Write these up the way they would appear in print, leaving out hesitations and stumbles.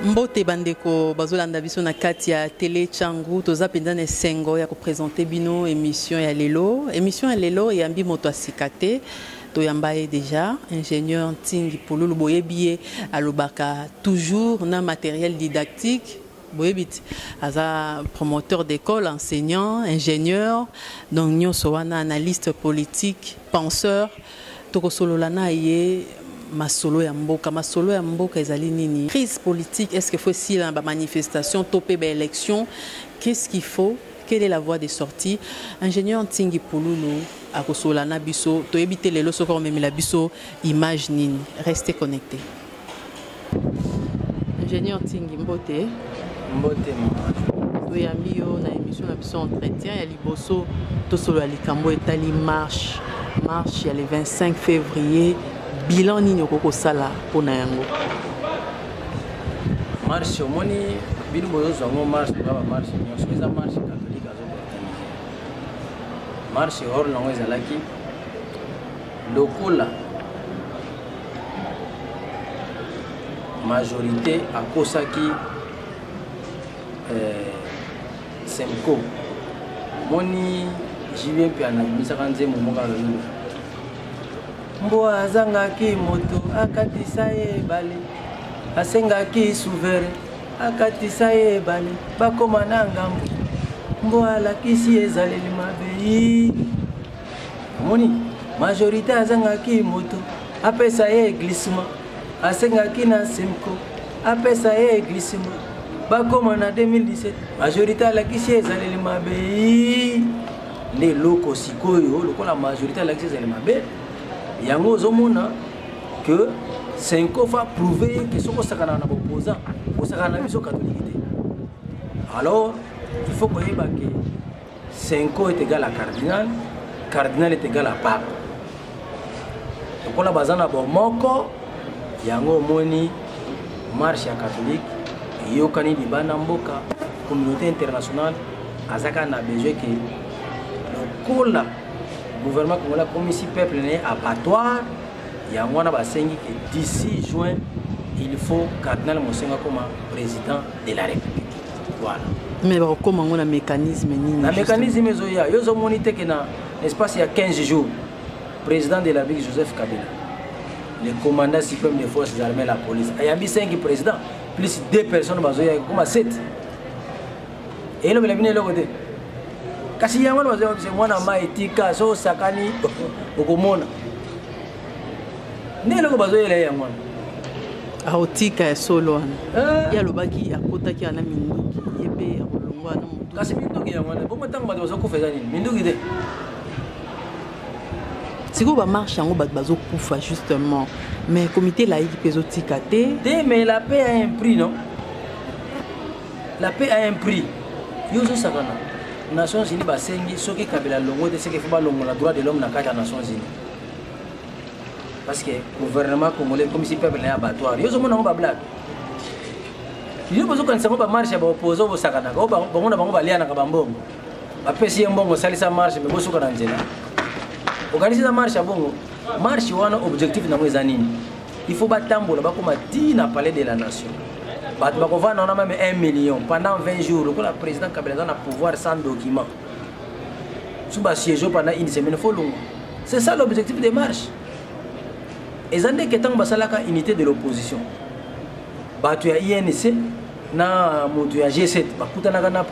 Mbote bandeko bazolanda biso na kati ya télé Tchangu toza penza na sengo ya ko présenter bino émission ya lelo yambi moto asikate to yambaye déjà ingénieur Ntingi Pululu boyebiye alobaka toujours na matériel didactique boyebit aza promoteur d'école enseignant ingénieur donc nyonso wana analyste politique penseur to sololana ye masolo ya mboka ezali nini crise politique est-ce qu'il faut si la manifestation topé ba élection qu'est-ce qu'il faut quelle est la voie de sortie ingénieur Ntingi Pululu akosolana biso to ebite lelo soko memela biso image nini restez connectés ingénieur Ntingi mbote toyambi yo na émission na biso entretien ya liboso to solo ya likambo etali marche ya le 25 février bilan nini okoko sala pona yango marche omoni bino bozo ngo marche ba marche nyonso eza marche catholique azo organiser marche hors longo ezalaki lokola majorité akosaki Semco moni jibien pe anabisaka nzembo moka lolo mbo azangaki moto akatisa ye bale asengaki souverain akatisa ye bale bakoma na ngambo mbo alakisi ezaleli mabe moni majorité azangaki moto apesa ye glissement asengaki na Semco apesa ye glissement bakoma na 2017 majorité alakisi ezaleli mabe ne loko sikoyo lokola majorité alakisi ezaleli mabe yango ozomona que Semco va prouver que soko sakana na opposant ko sakana biso catholique. Alors il faut que Semco est égal à cardinal, cardinal est égal à pape. Donc la bazana bo moko yango moni marche catholique yokani libana mboka communauté internationale azaka na besoin que le gouvernement congolais comme ici peuple né abattoir yango na basengi que d'ici juin il faut cardinal Mosenga comme président de la République. Voilà. Mais comment on a mécanisme ni la mécanisme zoya yo zo monité que na espace il y a 15 jours président de la République Joseph Kabila le commandant suprême des forces armées la police ayambi 5 présidents plus 2 personnes bazoya comme 7 et le bien le côté kasi yango bazoya c'est mwana maitika so sakani okomona ndelo ko bazoya yango aotika solo ya lobaki akotaki ana minduki yebe akolongwa na mutu kasi minduki yango bomo tango bato bazokufeza nini minduki de siko ba marche yango bato bazokufa justement mais comité laïque pezotika te mais la paix a un prix non la paix a un prix yozo sakana Nations Unies basengi soki Kabila longo de ce qu'il faut ba longo la droit de l'homme na kata Nations Unies parce que le gouvernement congolais comme si peuple na abattoir yozo mona ba blague yo bozo kan sango ba marche ba opposo bo sakana ko ba ngona bango baliana ka bambongo ba pesi mbongo salisa marche me boso kana nzela organiser marche bongo marche wana objectif na mweza nini il faut batambola bakoma tina palais de la nation bato bakovana on a même 1 million pendant 20 jours le président Kabila a pouvoir sans document sous bas siège pendant une semaine faut long c'est ça l'objectif des marches et zande que tant basalaka unité de l'opposition bato ya INC na moto ya G7 bakutana na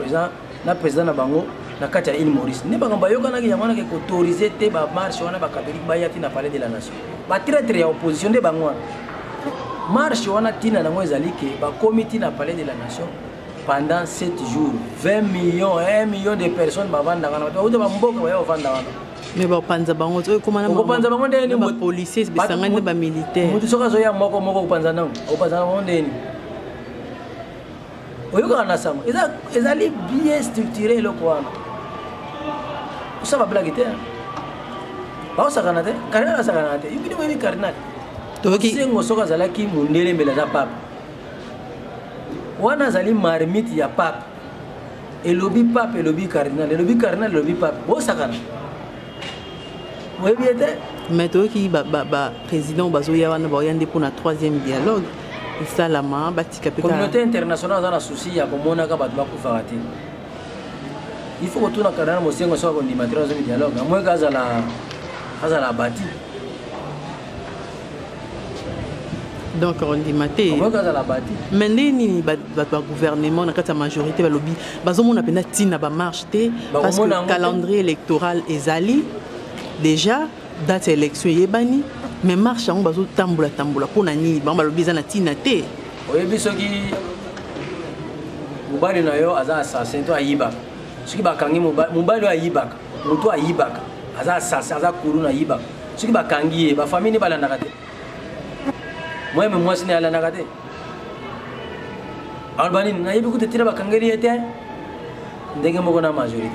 président na bango na kati ya Île Maurice ne bagamba yokana ki yamana ke autoriser te ba marche wana ba catholique ba yati na palais de la nation ba traître ya opposition de bango marche wana tina na ngo ezali ke ba comité na palais de la nation pendant 7 jours 20 millions 1 million de personnes ba vanda kana ba uta ba mboka ba yo vanda wana mais ba panza bango to komana ba panza bango ndeni ba policiers bisangane ba militaire mutu soka zo ya moko panza nango o panza bango ndeni oyoka na sama ezali bien structuré le quoi ça va blaguer te ba osakana te cardinal osakana te yibini webi cardinal toki sengo soka zalaki mundele mbela za papa wana zali marmite ya papa elobi papa elobi cardinal elobi papa bo sakana webi te mais toki ba président bazoya wana ba yande pour na 3e dialogue esalama batika pe communauté internationale dans la souci ya komona ka bato bakufa te. Il faut que tout na kadana mosengo so ko ndimatra zo dialogue amwe kazala bati. Donc on dit maté mais nini ba gouvernement na kata majorité ba lobby bazomona pena tina ba marche té parce que le calendrier électoral ezali déjà date élection yebani mais marche on bazo tambola pona ni ba lobby za na tina té oyebi soki mobali na yo aza assassin to ayiba soki bakangi mobali ayibaka moto ayibaka aza assassin aza kuruna ayibaka soki bakangi ye ba famille balandaka te. Moi, moi, je suis allé à la gâte. Albanie, n'a pas de tirer à Kangeri était. Dengue la majorité.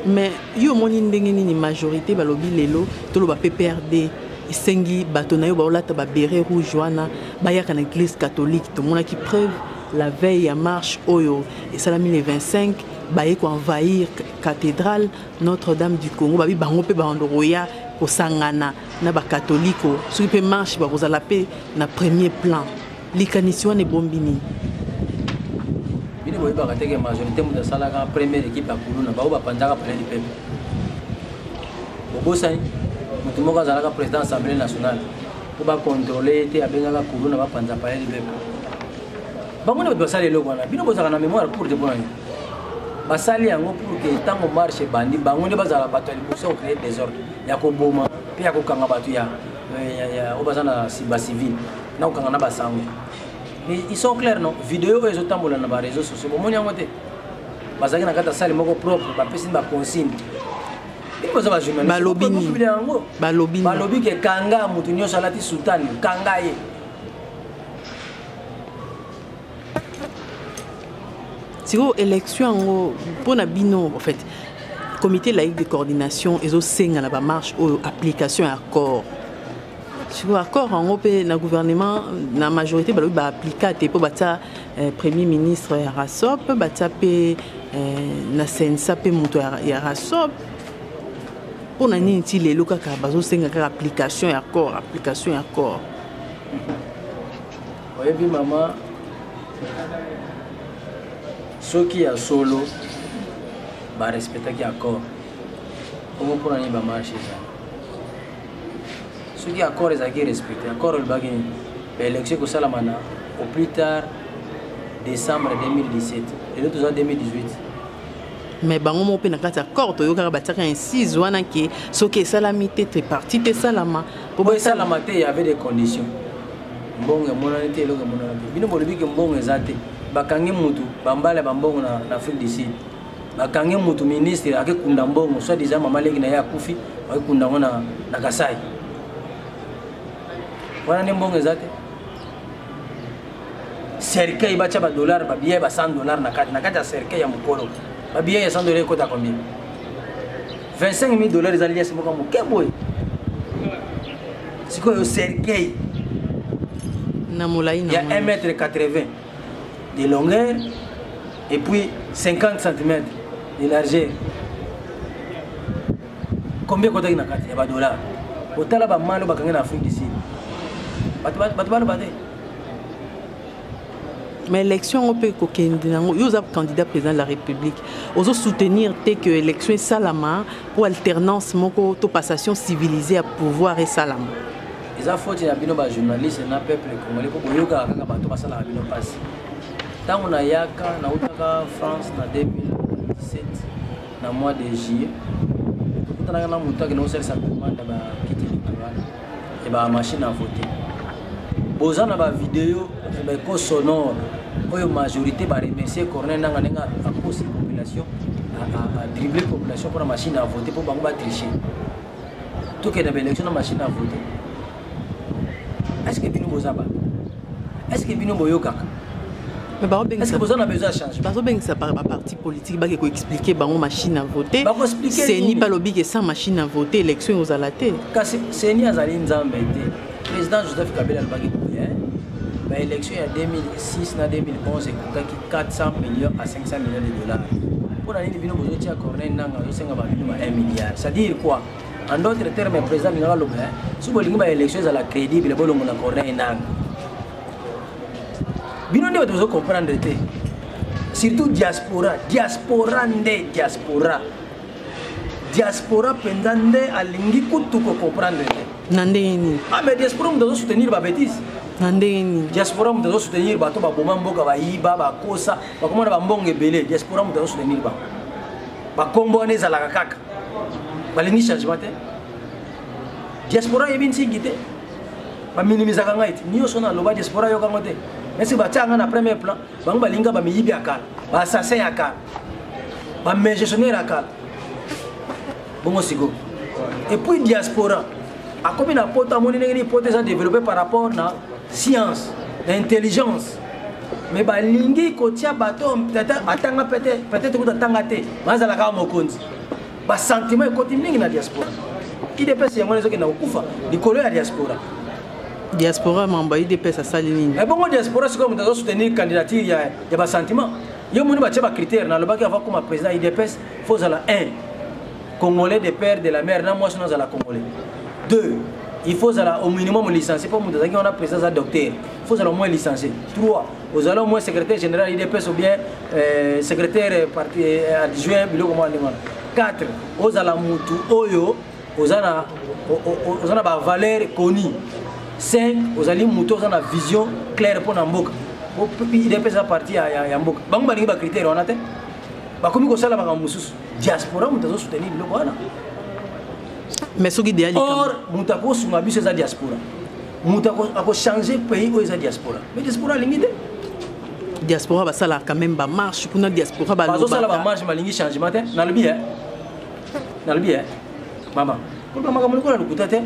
Mais yo moni ndengeni majorité ba lobby lelo to lo ba PPRD sengi batonayo ba olata ba béret rouge wana ba yaka na église catholique to mona qui preuve la veille à marche oyo et salami les 25 ba yeko envahir cathédrale Notre-Dame du Congo ba bi bango pe ba ndoroya ko sangana na ba catholique so pe marche ba kozala pe na premier plan likaniswa ne bombini bini boy ba kateke majorité mu da sala ka première équipe ba kuluna ba ba panjaka plein de peuple bobosani mutu moko zala ka président assemblée nationale ko ba contrôler te abenga ka kuluna ba panza plein de peuple ba mona ba sala lelo wana bino bozaka na mémoire pour de bonani basali yango pour que tango marche bandi bango ne bazala bato liboso créer désordre ya ko boma pe ya ko kanga bato ya obazana siba civil na ko kanga na basango mais ils sont clairs non vidéo les autres tambola na ba réseaux sociaux bomoni yango te bazaki na kata sali moko propre ba pesi ba consigne il faut ba journaliste balobi ke kanga mutu nyoso alati sultani kanga ye. Siko élection pour na bino en fait comité laïque de coordination et au senga na ba marche ou application accord siko accord en européen na gouvernement na majorité ba appliquer te po bata premier ministre ya Rasop bata pe na sensa pe moto ya Rasop pour na nini ti lelo kaka bazo senga ka application accord oyebi mama ceux qui a solo va respecter qui accord comment pour aller ba marcher ça ceux qui accord les acquis respecter accord le bagage l'élection que ça la mana au plus tard décembre 2017 et l'autre en 2018 mais bango mo pe na kati accord to yo kaka bataka insise wana ke soki salamité tripartite salama pour salama te il y avait des conditions mbongo monanité le monanité bino bolobi ke mbongo ezate bakangi mutu bambala bambongo na Afrique du Sud bakangi mutu ministre akekunda mbongo soit déjà mama legi na ya kufi akekunda ngona na Kasai wana ne mbongo ezate cercueil bacha ba dollar ba billet ba $100 na kati ya cercueil ya mukolo ba billet ya $100 kota combien $25,000 za liasi moko mukeboy siko yo cercueil na molai na il y a 1,80 m de longueur et puis 50 cm de largeur. Combien de temps il y a $? Au total, il y a en Afrique du Sud. Mais l'élection, on peut candidat président de la République. On doit soutenir que l'élection est salama pour alternance, pour passation civilisée à pouvoir et salama. Les affaires de la journaliste et le peuple congolais pour que les passe. Tant on a yaka na utaka France en 2017 dans mois de juillet tout on a na muta que nous sert simplement da ba kiti électoral et ba machine à voter boza na ba vidéo ba ko sonore oyo majorité ba remercier corner nanga nenga a pousser population à dribbler population pour la machine à voter pour bango ba tricher tout que na élection na machine à voter est-ce que bino boza ba est-ce que bino boyoka. Est-ce que vous en avez besoin de changer? Parce que ça par parti politique, il faut expliquer la machine à voter. C'est ni pas lobby que sans machine à voter, l'élection aux alatés. C'est ni Azali Nzambe. Le président Joseph Kabila a dit que l'élection en 2006 et 2011 a coûté 400 millions à 500 millions de dollars. Pour l'année, il y a un 1 milliard. C'est-à-dire quoi? En d'autres termes, le président a dit que si vous avez une élection crédible, vous avez un bino nde bato comprendre te surtout diaspora penza nde alingi kutu ko comprendre te na ndenge nini mais diaspora mutu soutenir ba bêtise na ndenge nini diaspora mutu soutenir bato baboma mboka bayiba bakosa bakomona bambongo ebele diaspora mutu soutenir bakombo wana ezalaka kaka balingi changement te diaspora yebi nsingi te baminimisaka ngai te nyonso naloba diaspora yokango te esi batianga na premier plan bango balinga bamiyibi ya kala baassassin ya kala bamégestionnaire ya kala bongo siko et puis diaspora akomi na poto amoni ndenge nini poto eza développé par rapport na science na intelligence mais balingi kotia bato batanga peut-être kuta tanga te bazalaka mokonzi basentiment ekoti mingi na diaspora idps yango ezoki na kokufa likolo ya diaspora mamba idps asali nini bongo diaspora sikoyo moto azosoutenir candidature ya basentiment yo moni batia bacritère nalobaki avant comme président idps faut ozala 1 congolais de père de la mère na mwasi nozala congolais 2 il faut au minimum licencié pour moto azalaki wana président aza docteur il faut au moins licencié 3 ozala au moins secrétaire général idps ou bien secrétaire adjoint biloko mwa ndenge wana 4 ozala mutu oyo ozana ba valeur connue 5 ozali mutu ozana vision claire pour na mboka idps a parti ya mboka bango balingi ba critère wana te bakomi kosala makambo mosusu diaspora mutu azosoutenir biloko wana mais soki idéal or mutu akosunga biso eza diaspora mutu akochange pays oyo eza diaspora mais diaspora alingi te diaspora basala quand même bamarche kuna diaspora bazosala bamarche balingi changement te nalobi mama kolba makambo lokola lokuta te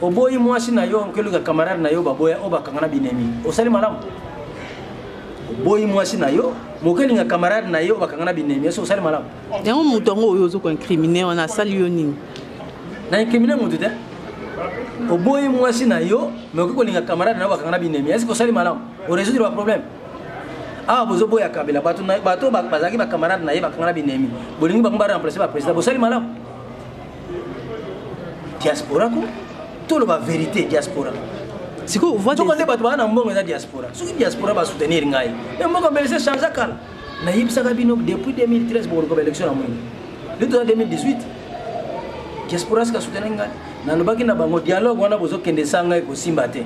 oboyi mwasi na yo nkeluka camarade na yo baboya o bakanga na binemi osali malamu oboyi mwasi na yo mokelinga camarade na yo bakanga na binemi eso osali malamu yango mutu yango oyo ozoko incriminer wana asali yo nini na incriminer mutu te oboyi mwasi na yo mais okolinga camarade na yo bakanga na binemi est-ce que osali malamu o résoudre ba problème bozo boya kabila bato bazaki ba camarade na ye bakanga na binemi bolingi bango ba remplacer ba président bosali malamu diaspora ko tout le vérité diaspora siko on voit des bato bana mbongo za diaspora soki diaspora ba soutenir ngai mais mbongo mbelese changer kala na yibisaka bino depuis 2013 pour ko élection na mwini lito 2018 diaspora ska soutenir ngai na lobaki na bango dialogue wana bozo kende sanga ko simba te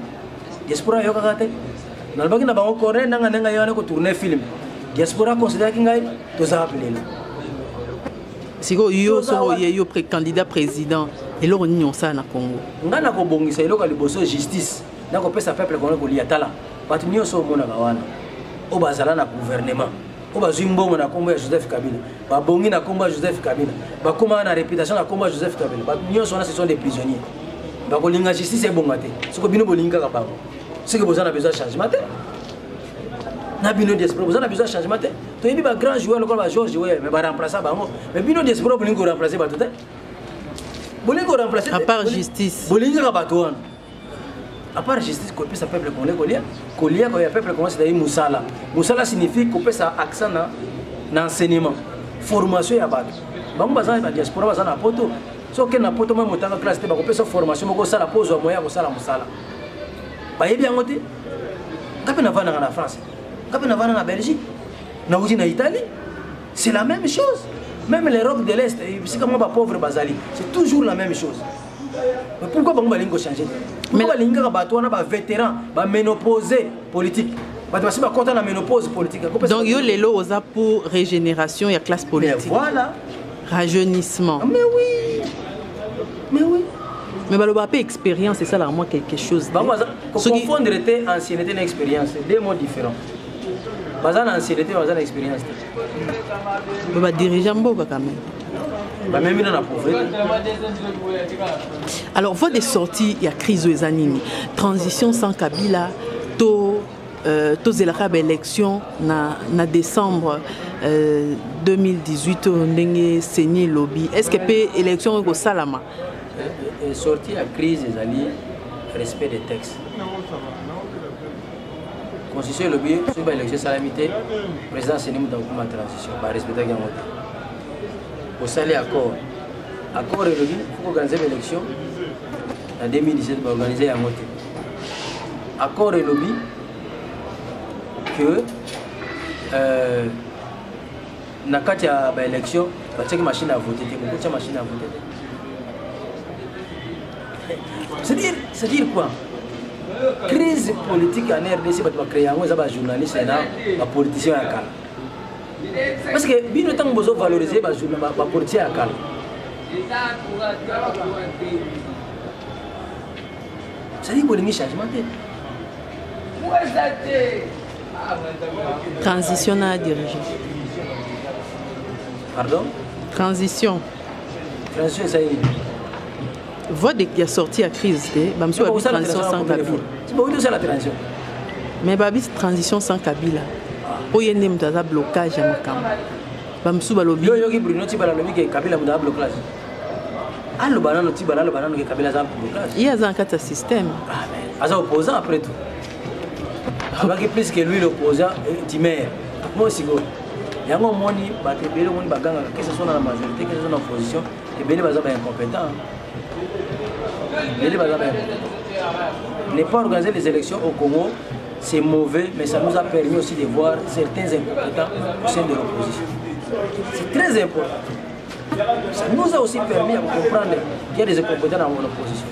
diaspora yo kaka te na lobaki na bango corner nanga yana ko tourner film diaspora considère ngai to za appeler siko yo so yo candidat président eloko nini osala na Congo nga na kobongisa eloko liboso justice na kopesa peuple congolais kolia tala bato nyonso omonaka wana o bazala na gouvernement o bazwi mbongo na kombo ya Joseph Kabila babongi na kombo ya Joseph Kabila bakoma na réputation na kombo ya Joseph Kabila bato nyonso wana ce sont des prisonniers bakolinga justice ebonga te soko bino bolinga kaka bango soki bozana besoin changement te na bino diaspora bozana besoin changement te toyebi ba grand joueur lokola ba George Weah mais ba remplacer bango mais bino diaspora bolinga ko remplacer bato te bolingo remplacer à part justice bolingo ka bato wana à part justice ko pesa peuple congolais kolia ko ya peuple congolais c'est musala signifie ko pesa accent na enseignement formation ya bato bango bazana ba diaspora bazana poto so ke na poto mo tanga classe te ba ko pesa formation mo ko sala pose moya ko sala musala ba yebi yango te kape na vana na France kape na vana na Belgique na uji na Italie c'est la même chose. Même l'Europe de l'Est, c'est comme les pauvres Bazali, c'est toujours la même chose. Mais pourquoi on va changer? Pourquoi on va changer? Vétérans, ménopausés politiques. Donc, il y a les lois pour régénération et classe politique. Mais voilà. Rajeunissement. Mais oui. Mais oui. Mais le pas expérience, c'est ça là, moi quelque chose. Confondre ancienneté et expérience, c'est deux mots différents. Bazana ancienneté, bazana expérience. Mais dirigeant beaucoup quand même. Même dans la pauvreté. Alors, voie des sorties, il y a crise aux années. Transition sans Kabila, taux zélaka élection na décembre 2018 on a signé lobby. Est-ce que peut élection au Salama? Sortie à crise des alliés, respect des textes. Constitution lobby sur l'élection salamité, président Sénim dans la transition, respecter les mots. Au salaire accord et lobby, il faut organiser l'élection en 2017 pour organiser un moté. Accord et lobby, que na kati ya ba élection ba tcheki machine à voter te beaucoup de machine à voter. C'est-à-dire quoi? Crise politique en RDC ba créer yango za ba journaliste na ba politicien ya kala. Parce que bino tant besoin valoriser ba journaliste ba politicien ya kala. C'est-à-dire qu'on a un changement. Transition à diriger. Pardon? Transition. Transition, ça y est. Voix qui a sorti à crise, Bamsou a transition sans Kabila. C'est pas où c'est la transition. Mais Babi transition sans Kabila. Où il y a un blocage à Makam. Bamsou Balobi. Yo qui Bruno Tibalobi que Kabila a un blocage. Ah, le banane, le banane que Kabila a un blocage. Il y a un cas de système. Ah, mais. Opposant après tout. Avec plus que lui, l'opposant, Timer. Moi aussi, il y a un moment que ce soit dans la majorité, que ce soit dans l'opposition, et bien, les gens sont incompétents. Ne pas organiser les élections au Congo, c'est mauvais, mais ça nous a permis aussi de voir certains incompétents au sein de l'opposition. C'est très important. Ça nous a aussi permis de comprendre qu'il y a des incompétents dans l'opposition.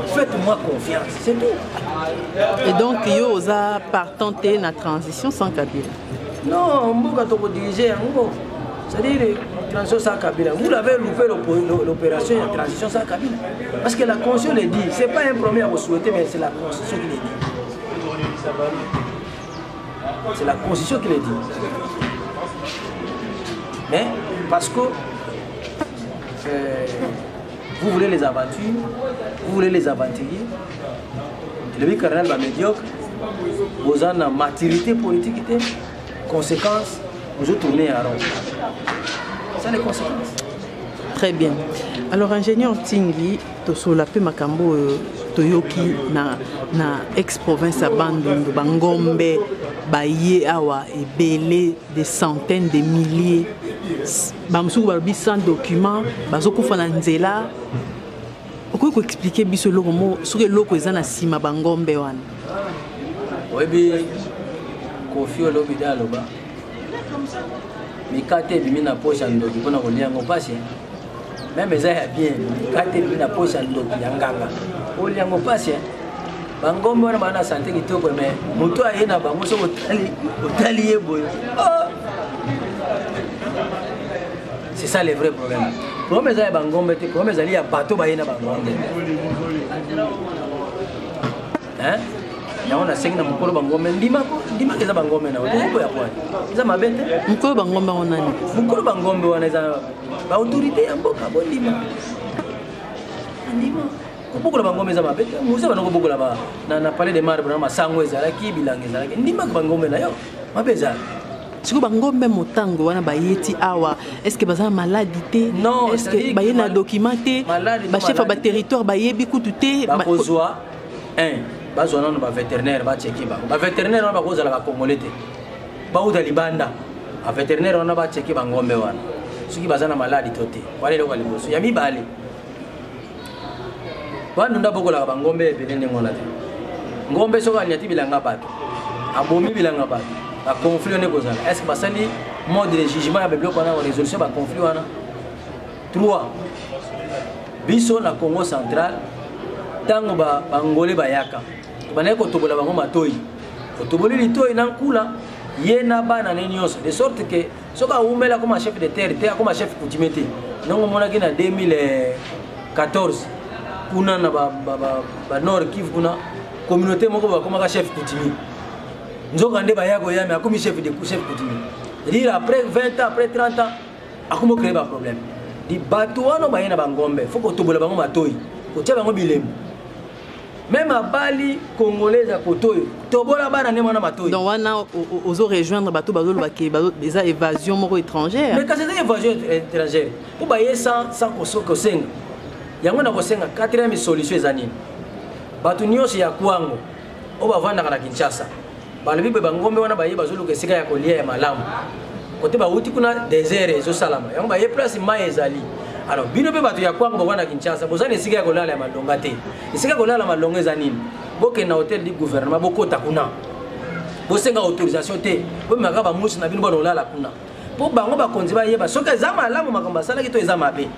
Faites-moi confiance, c'est tout. Et donc, il y a partant de la transition sans Kabila. Non, on peut diriger, c'est-à-dire la transition sans Kabila. Vous l'avez loupé l'opération de la transition sans Kabila. Parce que la Constitution le dit, ce n'est pas un premier à vous souhaiter, mais c'est la Constitution qui le dit. C'est la Constitution qui le dit. Mais parce que vous voulez les aventures, vous voulez les aventuriers, le but carnal va médiocre, vous avez une maturité politique, conséquences, vous tournez à rond. C'est les conséquences. Très bien. Alors, ingénieur Tingli, Tosola Pe Makambo Toyoki na ex-province à Bandundu, Bangombe, Baye Awa et Belé, des centaines de milliers. Bamsou Barbi sans document, Bazoko Fananzela. Pourquoi vous expliquez ce logo sur le logo ezana sima Bangombe wan? Oui, bien, Kofi Olomide aloba. Mikate bimi na poche ndoki pona kolia ngo pasi. Même ça est bien. Mikate bimi na poche ndoki yanganga. Kolia ngo pasi. Bangombe wana bana santé kitoko mais muto ayena bango so otali yeboyo. C'est ça le vrai problème. Problème est Bangombe, problème est à bateau bayena Bangombe. Hein? On a 5 na mukolo Bangombe ndima ke za Bangombe na oto ya kwani. Za mabete? Mukolo Bangombe wana ni. Mukolo Bangombe wana za ba autorité ya mboka bondima. Ndima. Kubukola Bangombe za mabete. Musa bana kubukola ba na parler de marbre na masango ezalaki bilanga ezalaki. Ndima Bangombe na yo. Mabeza. Si vous Bangombe motango wana bayeti awa, est-ce que baza maladité? Non, est-ce que bayena documenté? Ba chef ba territoire bayebi kututé ba kozwa bazwa nano ba vétérinaire ba checker ba vétérinaire wana ba kozala ba congolais ba uta libanda ba vétérinaire wana ba checker Bangombe wana soki baza na maladie toté wale loko liboso ya mibale bandu ndabokola Bangombe ebele ngona te ngombe soka nyati bilanga bato abomi bilanga bato. La conflit on est causal. Est-ce que basali mode de jugement avec bloc on a résolution ba conflit wana 3 biso na Congo central tango ba bangolé bayaka bana ko tobola bango matoi ko toboli litoi na nkula yena bana nenyoso de sorte que soka umela comme chef de terre te comme chef coutumier non mona ki na 2014 kuna na ba nord Kivu kuna communauté moko ba comme chef coutumier. Nous avons un chef de coutumier. C'est-à-dire après 20 ans, après 30 ans, on a créé un problème. Il faut que tu aies un matoi. Même à Bali, Congolais à Kotoyo, tu as donc on a rejoindre des évasions étrangères. Mais quand c'est une évasion étrangère, pour bailler sans il y a une quatrième solution. Batu nyonso ya Kwango, on va vendre à Kinshasa. Balobi be Bangombe wana baye bazoluka esika ya kolia ya malamu kote ba uti kuna désert ezo salama yango baye place mai ezali alors bino be bato ya Kwango bwana Kinshasa bozana esika ya kolala ya malonga te esika kolala malonga eza nini boke na hôtel du gouvernement bokota kuna bosenga autorisation te bo maka ba musi na bino bo la kuna po bango ba konzi ba yeba soka ezama lamu makamba sala ki to ezama be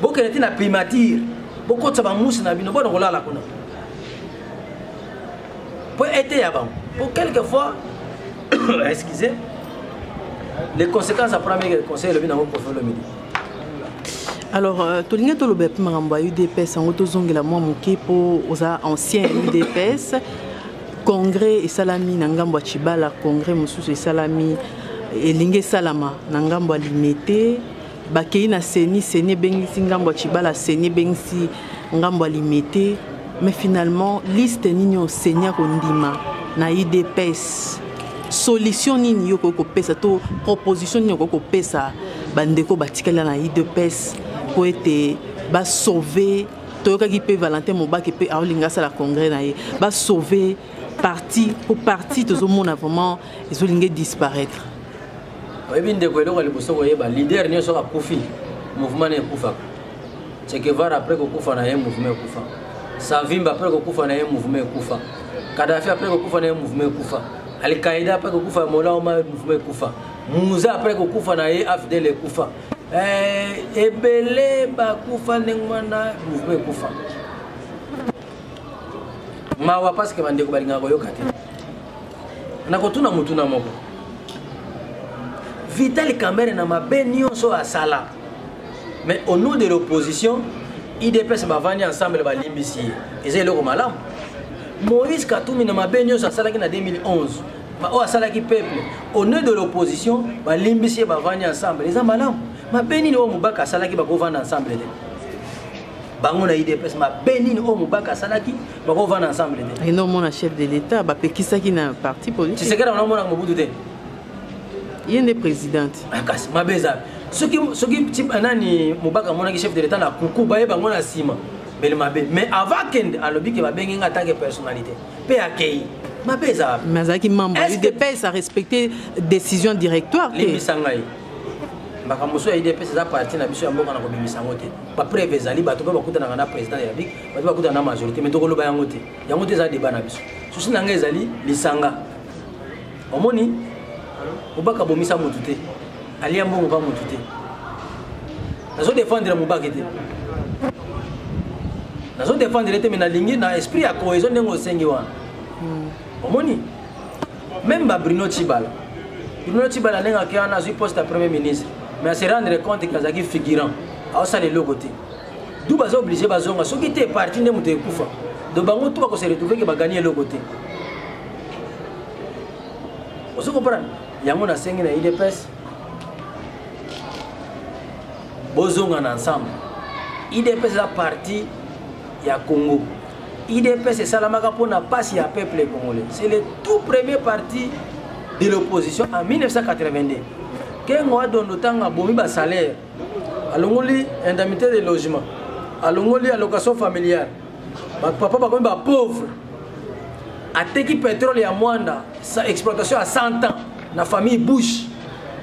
bo keleti na primature bo kotsa ba musi na bino bo la kuna po été ya bango po quelquefois excusez les conséquences après les conseils le bino ko faire le midi. Alors, tolinga to lobe makambo UDPS en autozongela mwa moke po oza ancien UDPS congrès et salami na ngambo ya Chibala congrès mususu et salami elinge salama na ngambo ya Limete bakei na seni bengisi ngambo ya Chibala seni bengisi ngambo ya Limete mais finalement liste nini senya kondima na UDPS solution nini yoko ko pesa to proposition nini yoko ko pesa bandeko batikala na UDPS pour être ba sauver toyoka ki pe Valentin Mobaki pe aolinga sa la congrès na ye ba sauver parti pour parti tout le monde vraiment ils ont disparaître. Oui bien de quoi le bosso ko yeba leader ni so ka kufi mouvement ne kufa Che Guevara après ko kufa na ye mouvement kufa Savimba après ko kufa na ye mouvement kufa Kadhafi après ko kufa na ye mouvement kufa Al-Qaïda après ko kufa Mola Omar mouvement kufa Mouza après ko kufa na ye AFDL kufa ebele ba kufa nengwana mouvement kufa mawa parce que bande ko balinga ko yokate na ko tuna mutuna moko Vital Kamerhe na mabenio so asala mais au nom de l'opposition IDPS va venir ensemble ba limbisi ezele ko malamu Moïse Katumbi na mabenio so asala ki na 2011 ba o asala ki peuple au nom de l'opposition ba limbisi ba venir ensemble les malamu ma benini o mubaka salaki ba govana ensemble de bango na IDPS ma benini o mubaka salaki ba govana ensemble de et non mon chef de l'état ba pekisaki na parti politique tu sais que on mona Mobutu te yende présidente akasi mabeza soki type anani mubaka mona ki chef de l'état na kuku ba bango na sima bel mabe mais avant kende alobi ke ba bengi nga tant que personnalité pe akei mabeza mazaki membre IDPS a respecté décision directoire libisangai bakamoso ya IDPS za parti na biso ya mboka na ko bimisango te ba preuve ezali bato ba bakutana na président ya bik bato bakutana na majorité mais tokolo ba yango te za débat na biso susi na ngai ezali lisanga omoni obaka bomisa mutu te alia mbongo ba mutu te nazo défendre mubaka te nazo défendre te mais na lingi na esprit ya cohésion ndengo sengi wana omoni même ba Bruno Tshibala nenga ki ana zui poste à premier ministre mais à se rendre compte que Kazaki figurant a ça les logoté d'où bazo obligé bazonga soki te parti ne muté kufa de bango tout ba se retrouver que ba gagner logoté on se comprend yango na sengi na IDPS bozonga ensemble IDPS la partie ya Congo IDPS c'est salamaka pour na passe ya peuple congolais c'est le tout premier parti de l'opposition en 1982. Quand on a donné autant de salaire, alongoli indemnité de logement, alongoli allocation familiale, papa va pauvre, a teki pétrole à Mwanda, sa exploitation à 100 ans, la famille Bush,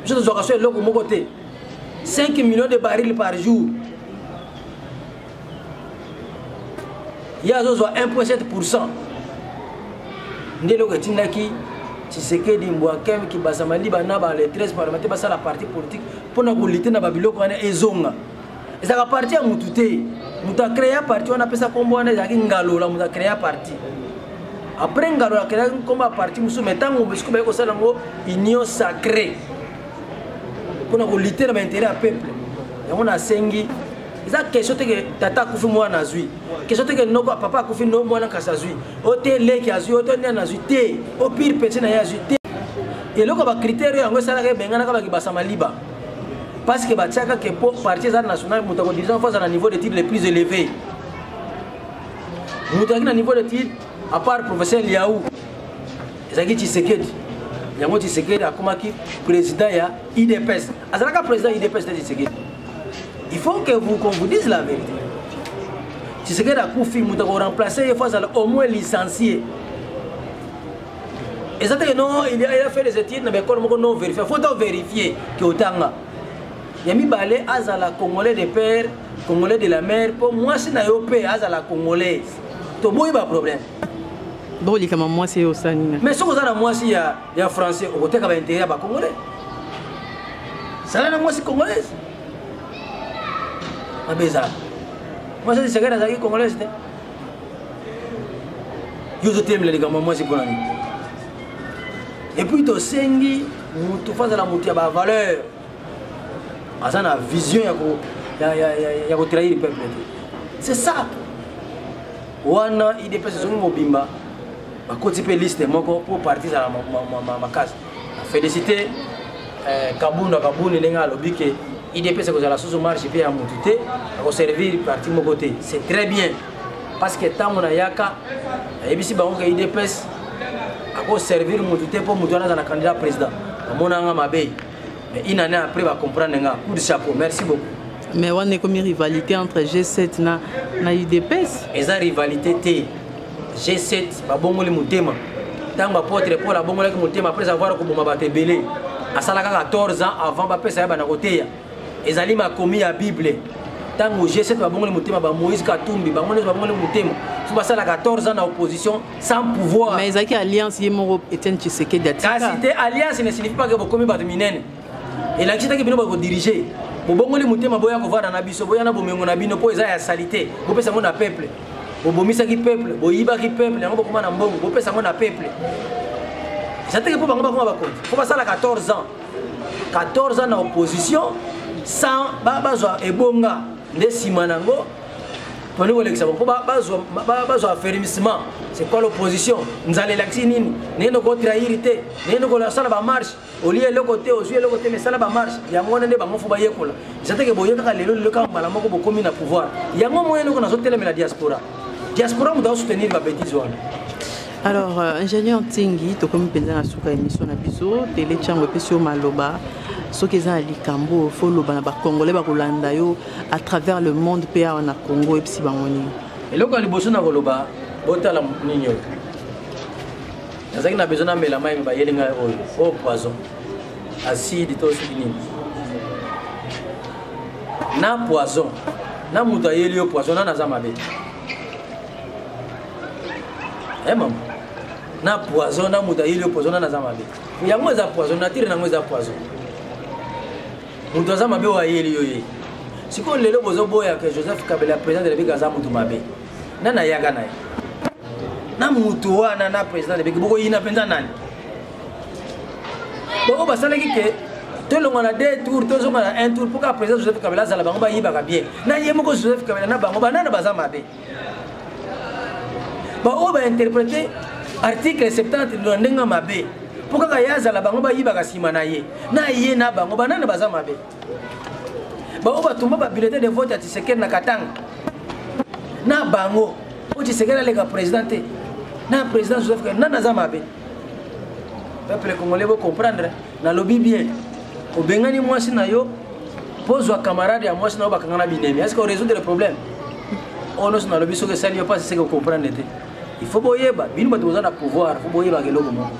je te zoka sur l'autre côté, 5 millions de barils par jour. Il y a 1,7%. Ndelo Tindaki. Si c'est que Dimboakem qui basamali banaba les 13 parlementaires basa la partie politique pour na lutter na babilo ko na ezonga ezaka parti ya mutute muta créer parti on appelle ça comme on ezaki ngalo la muta créer parti après ngalo la créer comme parti musu metango bisiko ba ko sala ngo union sacrée pour na lutter na intérêt à peuple et on a sengi eza question te que tata kufi mwana zui question te que noko papa kufi no mwana kasa zui o te leki azui o te na zui te o pire petit na ya zui te et loko ba critère yango sala ke bengana ka ba ki basama liba parce que ba tsaka que pour parti national mutako dirigeant face à un niveau de titre le plus élevé mutaki na niveau de titre à part professeur Liaou ezaki Tshisekedi yango Tshisekedi akomaki président ya IDPS azalaka président IDPS de Tshisekedi. Il faut que qu'on vous dise la vérité. Si c'est que la Koufi m'a remplacé, il faut au moins licencier. Et ça non, il a fait des études, mais comment non vérifier? Il faut vérifier que autant. Il y a mis balai azala congolais de père, congolais de la mère. Pour moi, c'est na yopé azala congolaise. To boy pas problème. Bon, les camarades, moi, c'est au Sanina. Mais ce que vous avez, moi, si il y a français, au côté, il y a intérêt à congolais. Ça là, moi, c'est congolais. Ma bizarre. Moi, c'est ce que les congolais. Je t'aime, les gars, moi, c'est pour l'année. Et puis, tu sais, tu fais la moitié de la valeur. À ça, la vision, il y a trahir le peuple. C'est ça. Wana IDP c'est son mobimba. Ba kotipe liste moko pour partir à ma case. Féliciter Kabunda lenga lobi que IDP c'est que la sous marche puis à mutute à servir parti mon côté. C'est très bien parce que tant on a yaka et bisi ba on que IDP à servir mutute pour mutana dans la candidat président. Mon anga mabe. Mais une année après va comprendre nga coup de chapeau. Merci beaucoup. Mais on est comme une rivalité entre G7 na UDPS. Et ça rivalité T. G7 ba bongoli mutema. Tant ba porte pour la bongoli mutema après avoir ko bomba batebele. Asalaka 14 ans avant ba pesa ba na koteya. Ezali ma commis à Bible. Tant G7 ba bongoli mutema ba Moïse Katumbi ba Moïse ba bongoli mutema. Tu passes à 14 ans en opposition sans pouvoir. Mais Ezaki alliance yemo Etienne Tshisekedi Atika. Cité alliance ne signifie pas que vous commis ba minene. Et la chita qui bino ba diriger. Bobongoli mutema boya ko vana na biso boya na bomengo na bino po eza ya salité bo pesa ngo na peuple bo bomisa ki peuple bo yiba ki peuple yango bokoma na mbongo bo pesa ngo na peuple c'était que po bango bakoma bakonzi po basala 14 ans na opposition sans bazwa ebonga nde sima nango poni ko lekisa po bazwa affermissement. C'est quoi l'opposition? Nous allons l'axi nini neno ko trahirité neno ko la sala ba marche au lieu le côté au lieu le côté mais sala ba marche yango nende bango fo ba yekola c'était que boye kaka lelo le kamba la moko bokomi na pouvoir yango moyeno ko na zotela la diaspora mu doit soutenir ba bêtise wana. Alors ingénieur Tingi to comme penza na suka émission na biso télé chango pesio maloba soki za likambo fo loba na ba congolais ba kolanda yo à travers le monde pa na Congo et psi bangoni eloko ali boso na koloba botala ninyo nazaki na besoin na mela mai ba yelinga oyo poison acide to nini na poison na muta yeli yo poison na za mabe maman na poison na muta yeli yo poison na za mabe yango za poison na tire na ngo za poison muta za mabe wa yeli yo ye siko lelo bozo boya que Joseph Kabila président de la République za mutu mabe nana yaga naye na mutu wana na président de Biki boko yina penza nani boko basalaki ke tolonga na 2 tours tozonga na 1 tour pour que président Joseph Kabila zala bango ba yiba ka bien na yemo ko Joseph Kabila na bango banana baza mabe ba o ba interpréter article 70 de ndenga mabe pour que ya zala bango ba yiba ka sima na ye na bango banana baza mabe ba o ba tumba ba bulletin de vote à Tshisekedi na Katanga na bango o Tshisekedi le ka président na président Joseph Kabila na zamabe peuple congolais va comprendre na lobby bien o bengani mwasi na yo pose wa camarade ya mwasi na yo bakangana binemi est-ce qu'on résout le problème on nous na lobby so que ça ne pas c'est que comprendre il faut boyeba binu bato za na pouvoir faut boyeba ke logo moko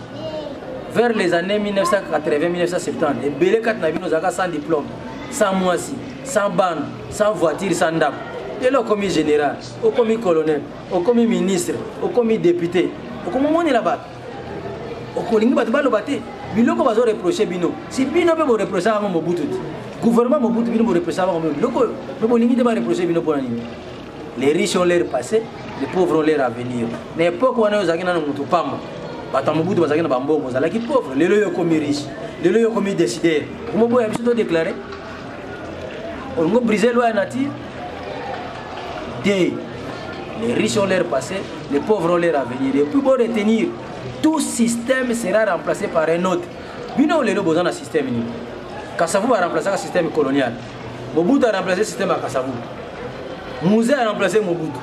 vers les années 1980 1970 et belé kat na bino zaka sans diplôme sans mwasi sans ban sans voiture sans ndap. Et là, comme général, ou comme colonel, ou comme ministre, ou comme député, ou comme on est là-bas. Au Colingi, tu vas le battre. Bilo ko bazo reprocher bino. Si bino peut me reprocher avant Mobutu. Gouvernement Mobutu bino me reprocher avant Mobutu. Loko, le Colingi te va reprocher bino pour l'année. Les riches ont leur passé, les pauvres ont leur avenir. N'importe quoi on est aux agina na mutu pamba. Bata Mobutu bazaki na bambongo, za qui pauvre, les loyo comme riche, les loyo comme décideur. Comment boy a biso déclarer? On go briser loi nature. Les riches ont leur passé, les pauvres ont leur avenir. Et puis, pour retenir, tout système sera remplacé par un autre. Bino le besoin d'un système. Kassavou va remplacer un système colonial. Mobutu a remplacé le système à Kassavou. Mouzé a remplacé Mobutu.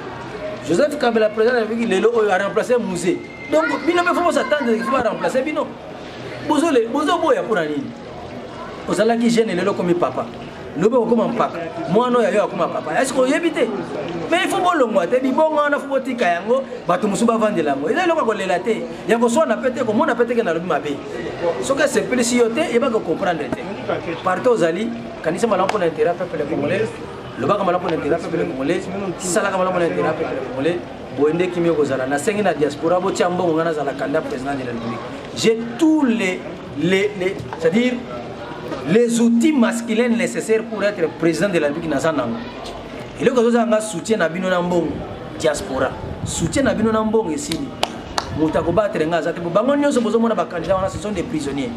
Joseph Kabila, président de la République, a remplacé Mouzé. Donc, Bino ne faut pas s'attendre qu'il faut remplacer Bino. Bozo boya pour un ligne. Ozala qui gêne le comme papa. Le comme papa. Moi non ya comme papa. Est-ce qu'on y habite? Mais il faut bon longo te bi bon on a faut tika yango bato musuba vendre la mo. Il est lokako lelate. Yango so na pété comme on a pété que na lobi mabe. Ce que c'est précioté et pas comprendre te. Partout ozali kanisa mala pour intérêt peuple congolais. Le bas comme mala pour intérêt peuple congolais. Sala comme mala pour intérêt peuple congolais. boende kimi kozala na sengi na diaspora bo tia mbongo ngana zala candidat président de la République. J'ai tous les c'est-à-dire les outils masculins nécessaires pour être président de la République na zanango. Et le kozo zanga soutien na bino na mbongo diaspora. Soutien na bino na mbongo esili. Mutako battre nga zate bango nyonso bozo mona ba candidats wana ce sont des prisonniers.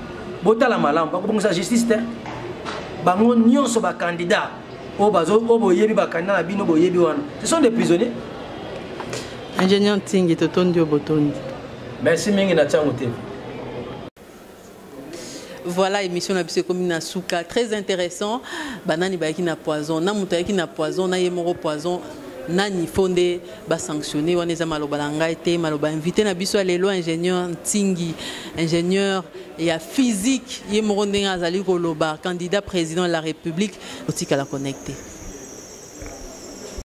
Botala malamu bako bongo sa justice te. Bango nyonso ba candidats o bazo o boyebi ba candidat na bino boyebi wana. Ce sont des prisonniers. Ingénieur Ntingi Totondi Obotondi. Merci mingi na Tchango TV. Voilà, émission na biso comme na souka très intéressant. Banani ba ki na poison, na muta ki na poison, na yemoro poison. Nani fondé ba sanctionner on eza maloba langa été maloba invité na biso lelo ingénieur Ntingi, ingénieur et à physique yemoro ndenga azali koloba candidat président de la République otika la connecter.